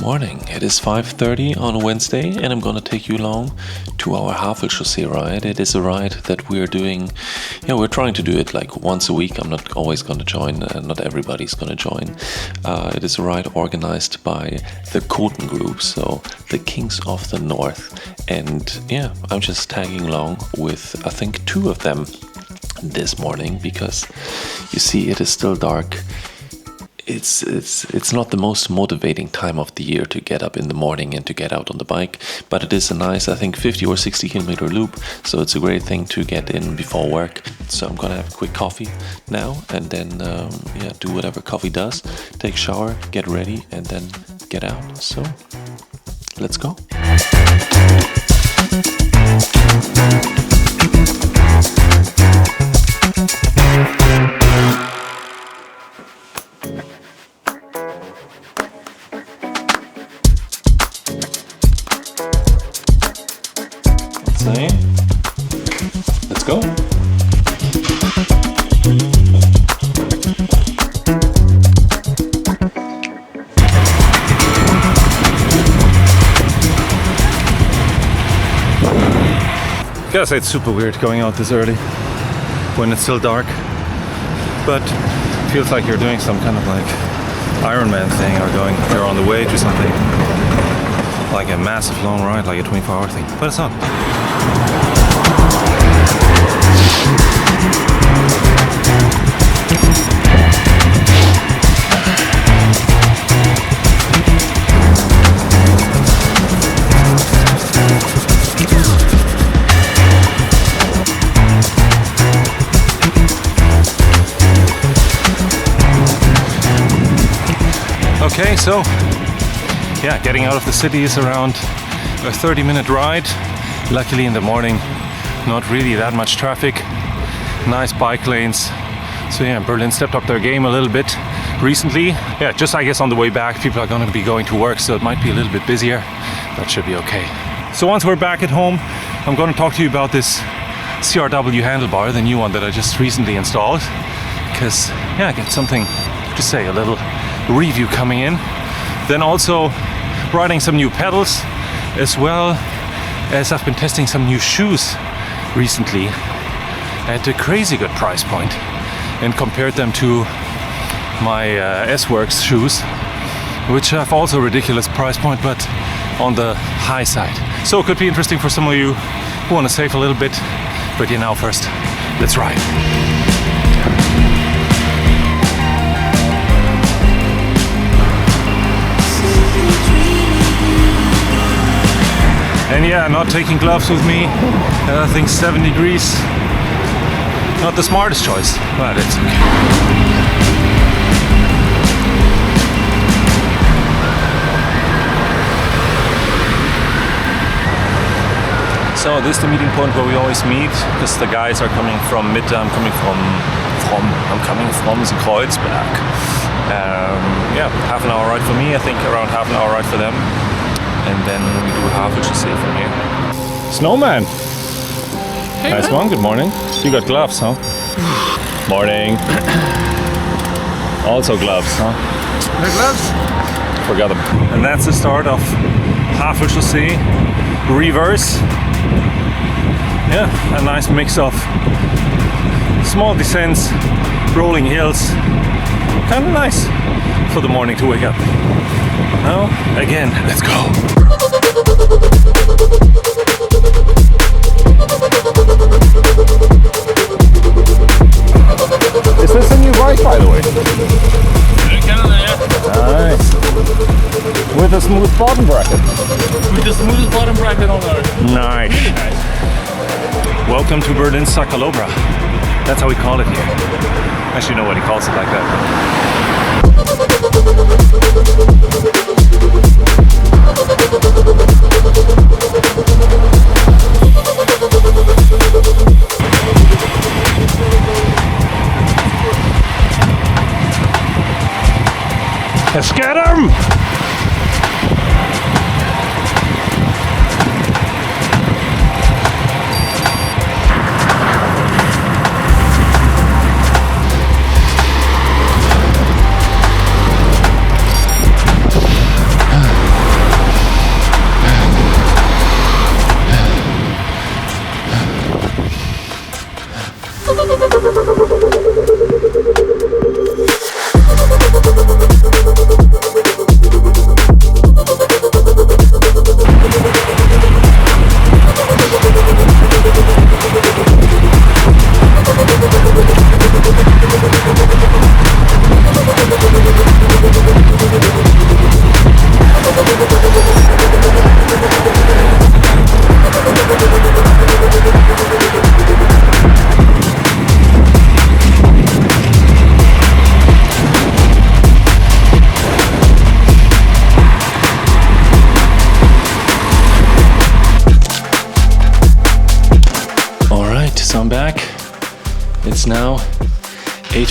morning. It is 5:30 on a Wednesday and I'm gonna take you along to our Havelchaussee ride. It is a ride that we're doing, we're trying to do it like once a week. I'm not always gonna join, not everybody's gonna join. It is a ride organized by the Koten Group, so the Kings of the North. And I'm just tagging along with, I think, two of them this morning because you see it is still dark. It's not the most motivating time of the year to get up in the morning and to get out on the bike, but it is a nice, I think, 50 or 60 kilometer loop, so it's a great thing to get in before work. So I'm gonna have a quick coffee now and then do whatever coffee does, take a shower, get ready, and then get out. So let's go. Let's go. Gotta say, it's super weird going out this early when it's still dark, but it feels like you're doing some kind of like Ironman thing, or you're on the way to something like a massive long ride, like a 24-hour thing, but it's not. Okay, so getting out of the city is around a 30-minute ride. Luckily in the morning, not really that much traffic, nice bike lanes. So Berlin stepped up their game a little bit recently. Just I guess on the way back, people are gonna be going to work, so it might be a little bit busier. That should be okay. So once we're back at home, I'm gonna talk to you about this CRW handlebar, the new one that I just recently installed. Because I got something to say, a little review coming in. Then also riding some new pedals, as well as I've been testing some new shoes recently at a crazy good price point, and compared them to my S-Works shoes, which have also a ridiculous price point but on the high side. So it could be interesting for some of you who want to save a little bit. But now first, let's ride. And not taking gloves with me. I think 7 degrees. Not the smartest choice, but it's okay. So this is the meeting point where we always meet, because the guys are coming from Mitte. I'm coming from the Kreuzberg. Half an hour ride for me. I think around half an hour ride for them. And then we do Havelchaussee from here. Snowman! Hey, nice man. One, good morning. You got gloves, huh? Morning. Also gloves, huh? The gloves? Forgot them. And that's the start of Havelchaussee reverse. A nice mix of small descents, rolling hills. Kind of nice for the morning to wake up. Now, again, let's go. Is this a new bike, by the way? Nice. With a smooth bottom bracket. With the smoothest bottom bracket on earth. Nice. Really nice. Welcome to Berlin Sakalobra. That's how we call it here. Actually, nobody calls it like that. Let's get him!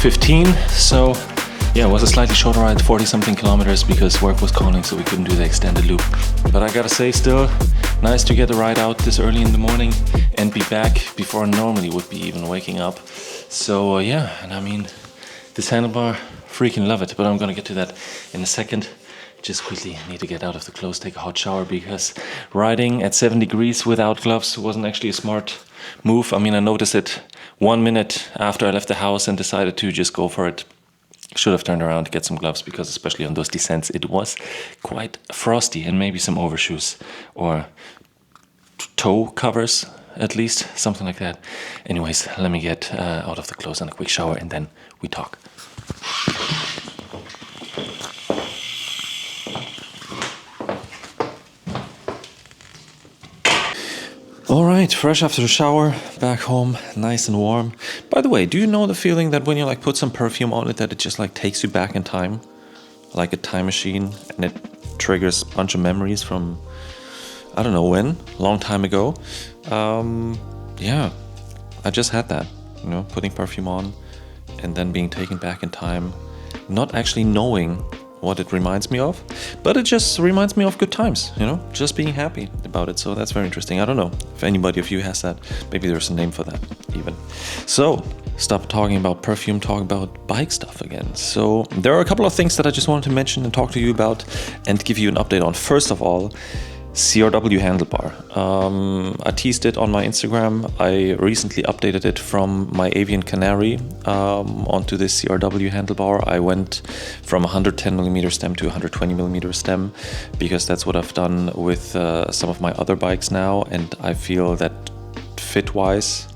8:15. So yeah, it was a slightly shorter ride, 40 something kilometers, because work was calling, so we couldn't do the extended loop. But I gotta say, still nice to get the ride out this early in the morning and be back before I normally would be even waking up. So yeah, and I mean, this handlebar, freaking love it, but I'm gonna get to that in a second. Just quickly need to get out of the clothes, take a hot shower, because riding at 7 degrees without gloves wasn't actually a smart move. I mean, I noticed it 1 minute after I left the house and decided to just go for it. Should have turned around to get some gloves, because especially on those descents it was quite frosty, and maybe some overshoes or toe covers, at least something like that. Anyways, let me get out of the clothes and a quick shower, and then we talk. All right, fresh after the shower, back home, nice and warm. By the way, do you know the feeling that when you like put some perfume on it, that it just like takes you back in time, like a time machine, and it triggers a bunch of memories from, I don't know when, long time ago. Yeah, I just had that, you know, putting perfume on and then being taken back in time, not actually knowing what it reminds me of, but it just reminds me of good times, you know, just being happy about it. So that's very interesting. I don't know if anybody of you has that. Maybe there's a name for that even. So stop talking about perfume, talk about bike stuff again. So there are a couple of things that I just wanted to mention and talk to you about and give you an update on. First of all, CRW handlebar. I teased it on my Instagram. I recently updated it from my Avian Canary onto this CRW handlebar. I went from 110mm stem to 120mm stem, because that's what I've done with some of my other bikes now, and I feel that fit-wise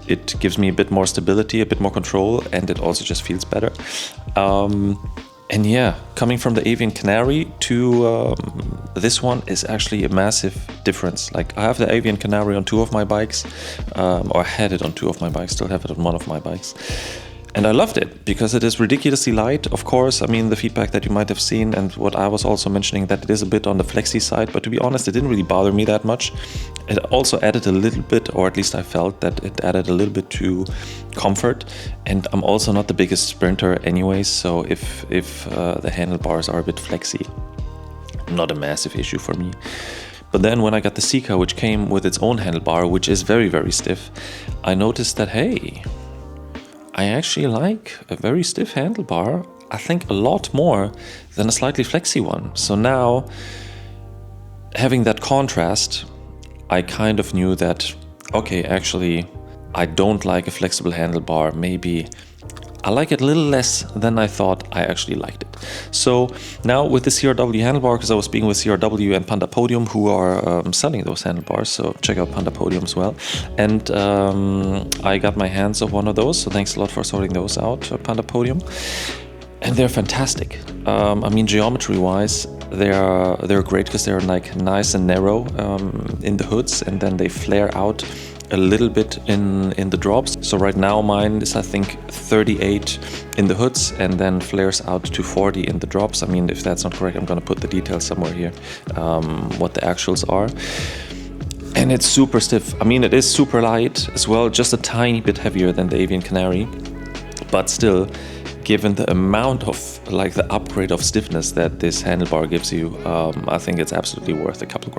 it gives me a bit more stability, a bit more control, and it also just feels better. And yeah, coming from the Avian Canary to this one is actually a massive difference. Like, I have the Avian Canary on 2 of my bikes, or had it on 2 of my bikes, still have it on 1 of my bikes. And I loved it because it is ridiculously light. Of course, I mean, the feedback that you might have seen, and what I was also mentioning, that it is a bit on the flexy side, but to be honest, it didn't really bother me that much. It also added a little bit, or at least I felt that it added a little bit to comfort. And I'm also not the biggest sprinter anyways, so if the handlebars are a bit flexy, not a massive issue for me. But then when I got the Sika, which came with its own handlebar, which is very, very stiff, I noticed that, hey, I actually like a very stiff handlebar, I think a lot more than a slightly flexy one. So now, having that contrast, I kind of knew that, okay, actually, I don't like a flexible handlebar. Maybe I like it a little less than I thought I actually liked it. So now with the CRW handlebar, because I was speaking with CRW and Panda Podium, who are selling those handlebars, so check out Panda Podium as well. And I got my hands on one of those, so thanks a lot for sorting those out, Panda Podium. And they're fantastic. I mean, geometry-wise, they're great because they're like nice and narrow in the hoods, and then they flare out a little bit in the drops. So right now mine is, I think, 38 in the hoods and then flares out to 40 in the drops. I mean, if that's not correct, I'm gonna put the details somewhere here, what the actuals are. And it's super stiff. I mean, it is super light as well, just a tiny bit heavier than the Avian Canary, but still, given the amount of, like, the upgrade of stiffness that this handlebar gives you, I think it's absolutely worth a couple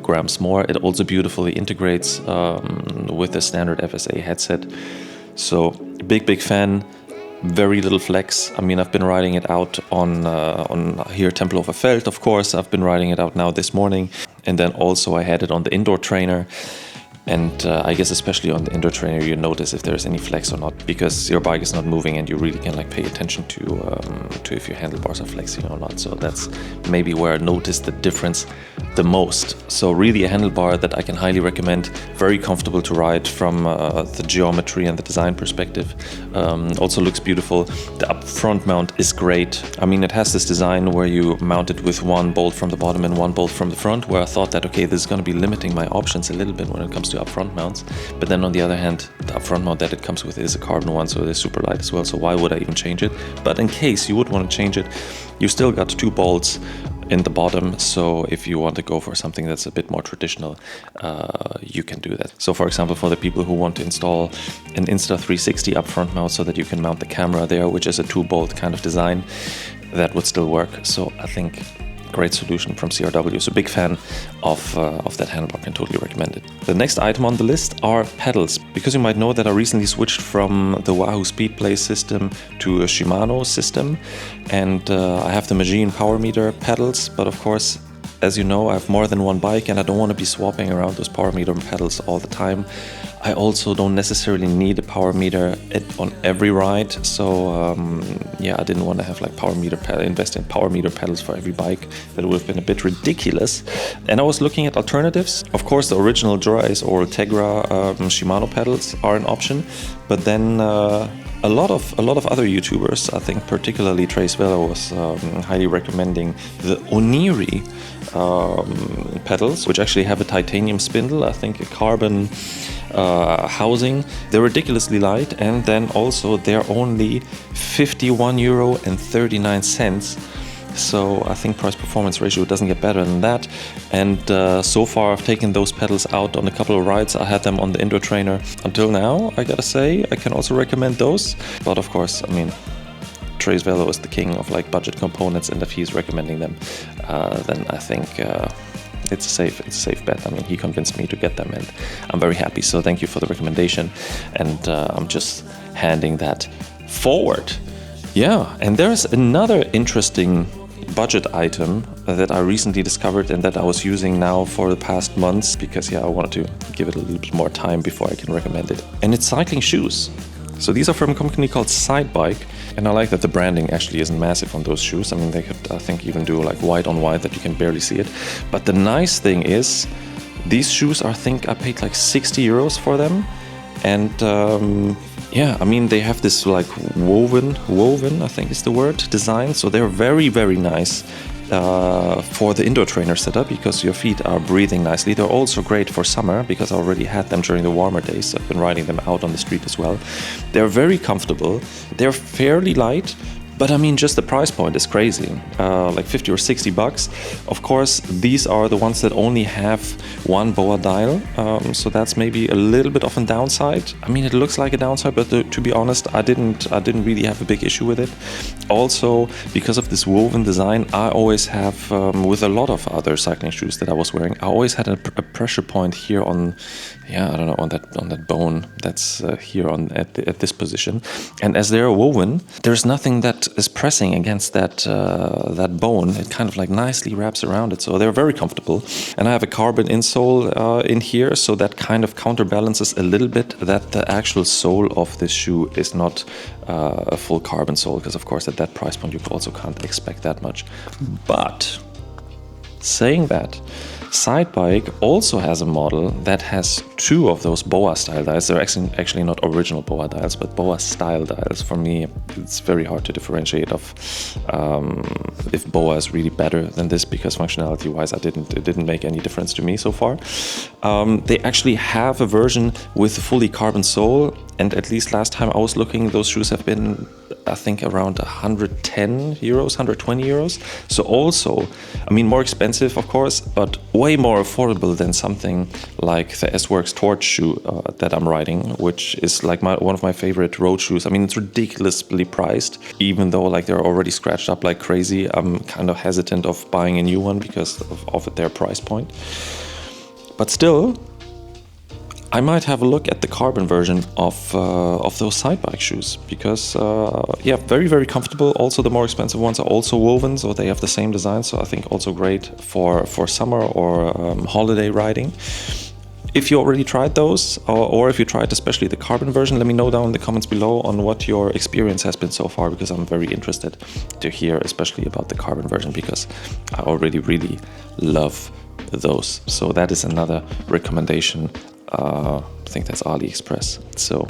grams more. It also beautifully integrates with the standard FSA headset. So big fan, very little flex. I mean, I've been riding it out on here Tempelhofer Feld, of course. I've been riding it out now this morning, and then also I had it on the indoor trainer. And I guess especially on the indoor trainer, you notice if there's any flex or not, because your bike is not moving and you really can like pay attention to if your handlebars are flexing or not. So that's maybe where I noticed the difference the most. So really a handlebar that I can highly recommend, very comfortable to ride from the geometry and the design perspective. Also looks beautiful. The up front mount is great. I mean, it has this design where you mount it with one bolt from the bottom and one bolt from the front, where I thought that, okay, this is going to be limiting my options a little bit when it comes to up front mounts. But then on the other hand, the up front mount that it comes with is a carbon one, so it is super light as well. So why would I even change it? But in case you would want to change it, you still got 2 bolts in the bottom. So if you want to go for something that's a bit more traditional, you can do that. So for example, for the people who want to install an Insta360 upfront mount so that you can mount the camera there, which is a 2-bolt kind of design, that would still work. So I think great solution from CRW. So big fan of that handlebar, can totally recommend it. The next item on the list are pedals, because you might know that I recently switched from the Wahoo Speedplay system to a Shimano system, and I have the Machine Power Meter pedals, but of course, as you know, I have more than one bike and I don't want to be swapping around those power meter pedals all the time. I also don't necessarily need a power meter on every ride, so I didn't want to have like invest in power meter pedals for every bike. That would have been a bit ridiculous. And I was looking at alternatives. Of course, the original Dura-Ace or Tegra Shimano pedals are an option, but then a lot of other YouTubers, I think particularly Trace Velo, was highly recommending the Oniri pedals, which actually have a titanium spindle, I think a carbon housing. They're ridiculously light, and then also they're only €51.39. So I think price-performance ratio doesn't get better than that. And so far I've taken those pedals out on a couple of rides. I had them on the indoor trainer until now, I gotta say. I can also recommend those. But of course, I mean, Trace Velo is the king of like budget components, and if he's recommending them, then I think it's a safe bet. I mean, he convinced me to get them, and I'm very happy. So thank you for the recommendation, and I'm just handing that forward. Yeah, and there's another interesting budget item that I recently discovered and that I was using now for the past months, because I wanted to give it a little bit more time before I can recommend it. And it's cycling shoes. So these are from a company called Sidebike, and I like that the branding actually isn't massive on those shoes. I mean, they could, I think, even do like white on white that you can barely see it. But the nice thing is, these shoes, I think I paid like €60 for them. And I mean, they have this like woven, I think is the word, design. So they're very, very nice for the indoor trainer setup, because your feet are breathing nicely. They're also great for summer, because I already had them during the warmer days. I've been riding them out on the street as well. They're very comfortable. They're fairly light. But I mean, just the price point is crazy, like 50 or 60 bucks. Of course, these are the ones that only have one BOA dial, so that's maybe a little bit of a downside. I mean, it looks like a downside, but to be honest, I didn't really have a big issue with it. Also, because of this woven design, I always have, with a lot of other cycling shoes that I was wearing, I always had a pressure point here on, on that bone that's here at this position. And as they're woven, there's nothing that is pressing against that bone. It kind of like nicely wraps around it, so they're very comfortable. And I have a carbon insole in here, so that kind of counterbalances a little bit that the actual sole of this shoe is not a full carbon sole, because of course at that price point you also can't expect that much. But saying that, Sidebike also has a model that has two of those BOA style dials. They're actually not original BOA dials, but BOA style dials. For me, it's very hard to differentiate if BOA is really better than this, because functionality wise it didn't make any difference to me so far. They actually have a version with a fully carbon sole, and at least last time I was looking, those shoes have been, I think, around €110, €120. So also, I mean, more expensive of course, but way more affordable than something like the S-Works Torch shoe that I'm riding, which is like one of my favorite road shoes. I mean, it's ridiculously priced, even though like they're already scratched up like crazy. I'm kind of hesitant of buying a new one because of their price point. But still, I might have a look at the carbon version of those Sidebike shoes, because very, very comfortable. Also, the more expensive ones are also woven, so they have the same design. So I think also great for summer or holiday riding. If you already tried those, or if you tried especially the carbon version, let me know down in the comments below on what your experience has been so far, because I'm very interested to hear especially about the carbon version, because I already really love those. So that is another recommendation. I think that's AliExpress. So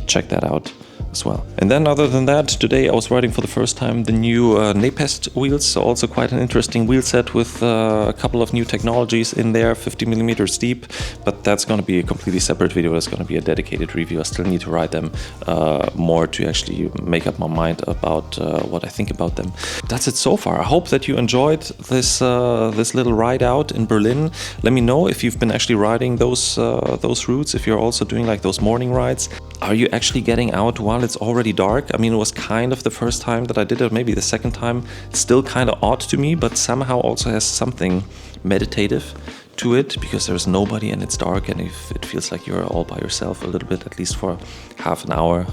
check that out as well. And then other than that, today I was riding for the first time the new Nepest wheels, so also quite an interesting wheel set with a couple of new technologies in there, 50 millimeters deep, but that's going to be a completely separate video. It's going to be a dedicated review. I still need to ride them more to actually make up my mind about what I think about them. That's it so far. I hope that you enjoyed this this little ride out in Berlin. Let me know if you've been actually riding those routes, if you're also doing like those morning rides. Are you actually getting out while it's already dark? I mean, it was kind of the first time that I did it, maybe the second time. It's still kind of odd to me, but somehow also has something meditative to it, because there's nobody and it's dark, and if it feels like you're all by yourself a little bit, at least for half an hour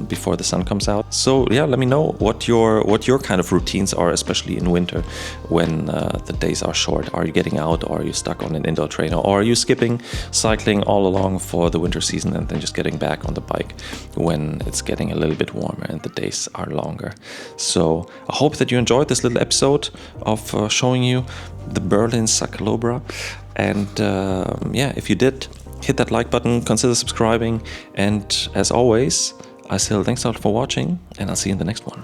before the sun comes out. So yeah, let me know what your kind of routines are, especially in winter when the days are short. Are you getting out, or are you stuck on an indoor trainer, or are you skipping cycling all along for the winter season and then just getting back on the bike when it's getting a little bit warmer and the days are longer? So I hope that you enjoyed this little episode of showing you the Berlin Cyclobra. And yeah, if you did, hit that like button, consider subscribing, and as always, I say thanks a lot for watching, and I'll see you in the next one.